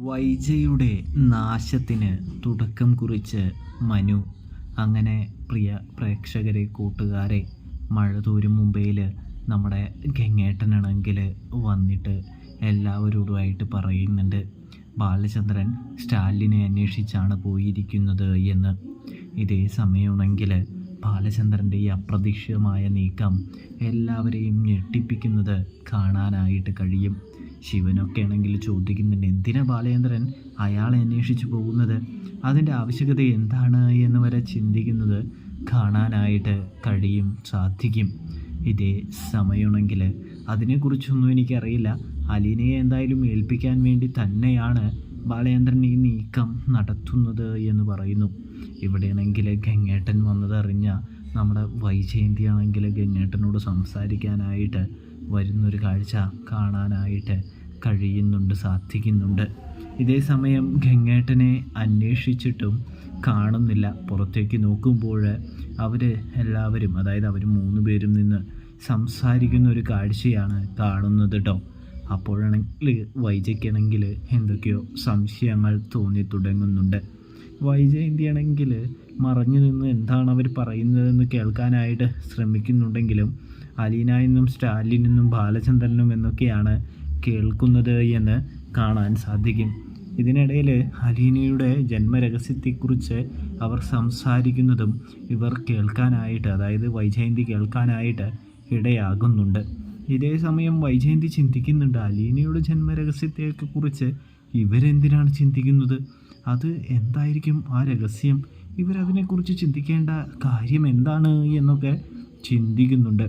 വൈജയുടെ നാശത്തിന് തുടക്കം കുറിച്ച് മനു. അങ്ങനെ പ്രിയ പ്രേക്ഷകരെ, കൂട്ടുകാരെ, മഴ തോരും മുമ്പേൽ നമ്മുടെ ഗംഗേട്ടനാണെങ്കിൽ വന്നിട്ട് എല്ലാവരോടുമായിട്ട് പറയുന്നുണ്ട് ബാലചന്ദ്രൻ സ്റ്റാലിനെ അന്വേഷിച്ചാണ് പോയിരിക്കുന്നത് എന്ന്. ഇതേ സമയമാണെങ്കിൽ ബാലചന്ദ്രൻ്റെ ഈ അപ്രതീക്ഷിതമായ നീക്കം എല്ലാവരെയും ഞെട്ടിപ്പിക്കുന്നത് കാണാനായിട്ട് കഴിയും. ശിവനൊക്കെ ആണെങ്കിൽ ചോദിക്കുന്നുണ്ട്, എന്തിനാ ബാലചന്ദ്രൻ അയാളെ അന്വേഷിച്ചു പോകുന്നത്, അതിൻ്റെ ആവശ്യകത എന്താണ് എന്ന് വരെ ചിന്തിക്കുന്നത് കാണാനായിട്ട് സാധിക്കും. ഇതേ സമയമാണെങ്കിൽ അതിനെക്കുറിച്ചൊന്നും എനിക്കറിയില്ല, അലീനയെ എന്തായാലും ഏൽപ്പിക്കാൻ വേണ്ടി തന്നെയാണ് ബാലചന്ദ്രൻ ഈ നീക്കം നടത്തുന്നത് എന്ന് പറയുന്നു. ഇവിടെയാണെങ്കിൽ ഗംഗേട്ടൻ വന്നതറിഞ്ഞ നമ്മുടെ വൈജയന്തിയാണെങ്കിൽ ഗംഗേട്ടനോട് സംസാരിക്കാനായിട്ട് വരുന്നൊരു കാഴ്ച കാണാനായിട്ട് സാധിക്കുന്നുണ്ട്. ഇതേ സമയം ഗംഗേട്ടനെ അന്വേഷിച്ചിട്ടും കാണുന്നില്ല. പുറത്തേക്ക് നോക്കുമ്പോൾ എല്ലാവരും, അതായത് അവർ 3 പേരും നിന്ന് സംസാരിക്കുന്ന ഒരു കാഴ്ചയാണ് കാണുന്നത് കേട്ടോ. അപ്പോഴാണെങ്കിൽ വൈജയ്ക്കാണെങ്കിൽ എന്തൊക്കെയോ സംശയങ്ങൾ തോന്നി തുടങ്ങുന്നുണ്ട്. വൈജയന്തിയാണെങ്കിൽ മറഞ്ഞു നിന്ന് എന്താണ് അവർ പറയുന്നതെന്ന് കേൾക്കാനായിട്ട് ശ്രമിക്കുന്നുണ്ടെങ്കിലും അലീന എന്നും സ്റ്റാലിൻ എന്നും ബാലചന്ദ്രനും എന്നൊക്കെയാണ് കേൾക്കുന്നത് എന്ന് കാണാൻ സാധിക്കും. ഇതിനിടയിൽ അലീനയുടെ ജന്മരഹസ്യത്തെക്കുറിച്ച് അവർ സംസാരിക്കുന്നതും ഇവർ കേൾക്കാനായിട്ട്, അതായത് വൈജയന്തി കേൾക്കാനായിട്ട് ഇടയാകുന്നുണ്ട്. ഇതേ സമയം വൈജയന്തി ചിന്തിക്കുന്നുണ്ട്, അലീനയുടെ ജന്മരഹസ്യത്തെക്കുറിച്ച് ഇവരെന്തിനാണ് ചിന്തിക്കുന്നത്, അത് എന്തായിരിക്കും ആ രഹസ്യം, ഇവരതിനെക്കുറിച്ച് ചിന്തിക്കേണ്ട കാര്യം എന്താണ് എന്നൊക്കെ ചിന്തിക്കുന്നുണ്ട്.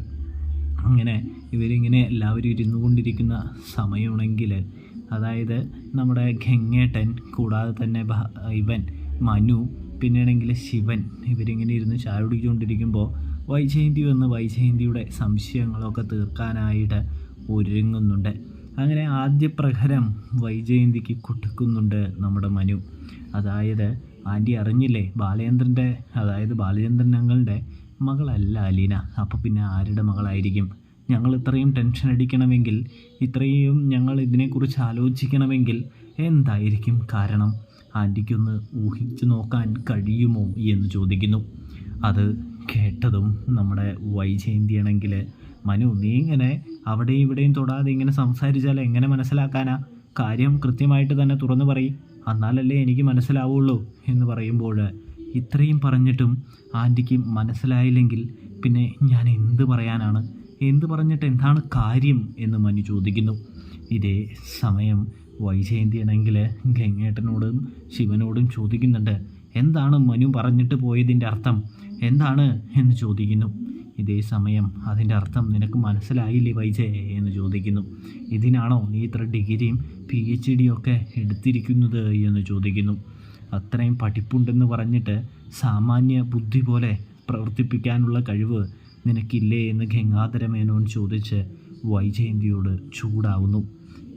അങ്ങനെ ഇവരിങ്ങനെ എല്ലാവരും ഇരുന്നു കൊണ്ടിരിക്കുന്ന സമയമാണെങ്കിൽ, അതായത് നമ്മുടെ ഗംഗേട്ടൻ കൂടാതെ തന്നെ ഇവൻ മനു പിന്നെയാണെങ്കിൽ ശിവൻ ഇവരിങ്ങനെ ഇരുന്ന് ചായ കുടിച്ചുകൊണ്ടിരിക്കുമ്പോൾ വൈജയന്തി വന്ന് വൈജയന്തിയുടെ സംശയങ്ങളൊക്കെ തീർക്കാനായിട്ട് ഒരുങ്ങുന്നുണ്ട്. അങ്ങനെ ആദ്യ പ്രഹരം വൈജയന്തിക്ക് കൊടുക്കുന്നുണ്ട് നമ്മുടെ മനു. അതായത്, ആൻറ്റി അറിഞ്ഞില്ലേ, ബാലചന്ദ്രൻ ഞങ്ങളുടെ മകളല്ല അലീന, അപ്പോൾ പിന്നെ ആരുടെ മകളായിരിക്കും? ഞങ്ങൾ ഇത്രയും ടെൻഷൻ അടിക്കണമെങ്കിൽ, ഇത്രയും ഞങ്ങൾ ഇതിനെക്കുറിച്ച് ആലോചിക്കണമെങ്കിൽ എന്തായിരിക്കും കാരണം? ആൻറ്റിക്കൊന്ന് ഊഹിച്ചു നോക്കാൻ കഴിയുമോ എന്ന് ചോദിക്കുന്നു. അത് കേട്ടതും നമ്മുടെ വൈജയന്തിയാണെങ്കിൽ, മനു, നീ ഇങ്ങനെ അവിടെയും ഇവിടെയും തൊടാതെ ഇങ്ങനെ സംസാരിച്ചാൽ എങ്ങനെ മനസ്സിലാക്കാനാ? കാര്യം കൃത്യമായിട്ട് തന്നെ തുറന്നു പറയും, എന്നാലല്ലേ എനിക്ക് മനസ്സിലാവുള്ളൂ എന്ന് പറയുമ്പോൾ, ഇത്രയും പറഞ്ഞിട്ടും ആൻറ്റിക്ക് മനസ്സിലായില്ലെങ്കിൽ പിന്നെ ഞാൻ എന്ത് പറയാനാണ്, എന്ത് പറഞ്ഞിട്ട് എന്താണ് കാര്യം എന്ന് മനു ചോദിക്കുന്നു. ഇതേ സമയം വൈജയന്തിയാണെങ്കിൽ ഗംഗേട്ടനോടും ശിവനോടും ചോദിക്കുന്നുണ്ട്, എന്താണ് മനു പറഞ്ഞിട്ട് പോയതിൻ്റെ അർത്ഥം എന്താണ് എന്ന് ചോദിക്കുന്നു. ഇതേ സമയം അതിൻ്റെ അർത്ഥം നിനക്ക് മനസ്സിലായില്ലേ വൈജയ് എന്ന് ചോദിക്കുന്നു. ഇതിനാണോ നീ ഇത്ര ഡിഗ്രിയും PhD ഒക്കെ എടുത്തിരിക്കുന്നത് എന്ന് ചോദിക്കുന്നു. അത്രയും പഠിപ്പുണ്ടെന്ന് പറഞ്ഞിട്ട് സാമാന്യ ബുദ്ധി പോലെ പ്രവർത്തിപ്പിക്കാനുള്ള കഴിവ് നിനക്കില്ലേ എന്ന് ഗംഗാധര മേനോൻ ചോദിച്ച് വൈജയന്തിയോട് ചൂടാവുന്നു.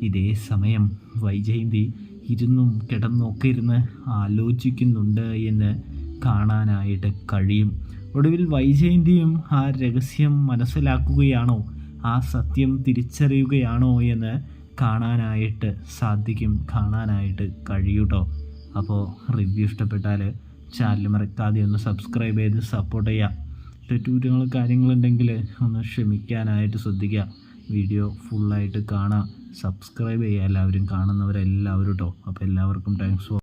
ഇതേ സമയം വൈജയന്തി ഇരുന്നും കിടന്നൊക്കെ ഇരുന്ന് ആലോചിക്കുന്നുണ്ട് എന്ന് കാണാനായിട്ട് കഴിയും. ഒടുവിൽ വൈജയന്തിയും ആ രഹസ്യം മനസ്സിലാക്കുകയാണോ, ആ സത്യം തിരിച്ചറിയുകയാണോ എന്ന് കാണാനായിട്ട് കഴിയൂട്ടോ. അപ്പോൾ റിവ്യൂ ഇഷ്ടപ്പെട്ടാൽ ചാനൽ മറക്കാതെ ഒന്ന് സബ്സ്ക്രൈബ് ചെയ്ത് സപ്പോർട്ട് ചെയ്യുക. തെറ്റുകുറ്റങ്ങൾ കാര്യങ്ങളുണ്ടെങ്കിൽ ഒന്ന് ക്ഷമിക്കാനായിട്ട് ശ്രദ്ധിക്കുക. വീഡിയോ ഫുള്ളായിട്ട് കാണുക, സബ്സ്ക്രൈബ് ചെയ്യുക എല്ലാവരും, കാണുന്നവരെല്ലാവരും കേട്ടോ. അപ്പോൾ എല്ലാവർക്കും താങ്ക്സ് ഫോർ